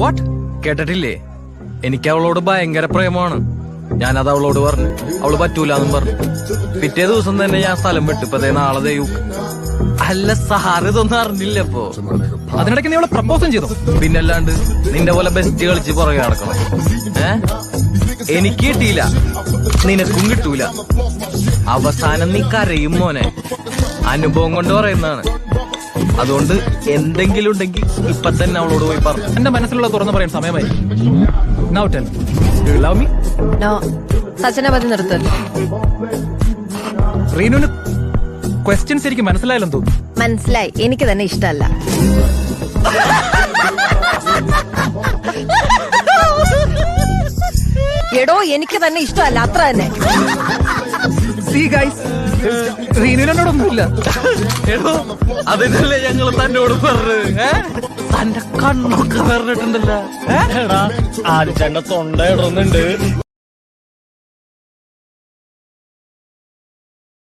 What? കേട്ടിട്ടില്ലേ? എനിക്ക് അവളോട് ഭയങ്കര പ്രേമമാണ്. ഞാനത് അവളോട് പറഞ്ഞു. അവള് പറ്റൂലെന്നും പറഞ്ഞു. പിറ്റേ ദിവസം തന്നെ ഞാൻ സ്ഥലം വിട്ടു. ഇപ്പതേ നാളെ ദൈവം. അല്ല സാറ് ഇതൊന്നും അറിഞ്ഞില്ല. ഇപ്പൊ അതിനിടയ്ക്ക് നീ അവളെ പ്രപ്പോസും ചെയ്തു? പിന്നല്ലാണ്ട് നിന്റെ പോലെ ബെസ്റ്റ് കളിച്ച് പുറകെ നടക്കണം. എനിക്ക് കിട്ടിയില്ല, നിനക്കും കിട്ടൂല. അവസാനം നീ കരയും മോനെ. അനുഭവം കൊണ്ട് പറയുന്നതാണ്. അതുകൊണ്ട് എന്തെങ്കിലും ഉണ്ടെങ്കിൽ ഇപ്പൊ തന്നെ അവളോട് പോയി പറഞ്ഞു. എന്റെ മനസ്സിലുള്ള തുറന്നു പറയാൻ സമയമായി. Now tell me, do you love me? No. സച്ചിനെ പറ്റി നിർത്ത്. റീനുവിന് ക്വസ്റ്റ്യൻസ് എനിക്ക് മനസ്സിലായാലും തോന്നുന്നു. മനസ്സിലായി. എനിക്ക് തന്നെ ഇഷ്ടമല്ല. എടോ എനിക്ക് തന്നെ ഇഷ്ടമല്ല, അത്ര തന്നെ. See guys, റീനുവിനോടൊന്നുമില്ല. എടോ അതിനല്ലേ ഞങ്ങൾ തന്നോട് പറഞ്ഞത്. തന്റെ കണ്ണൊക്കെ പറഞ്ഞിട്ടുണ്ടല്ലോ. ആദ്യ തൊണ്ട ഇടുന്നുണ്ട്.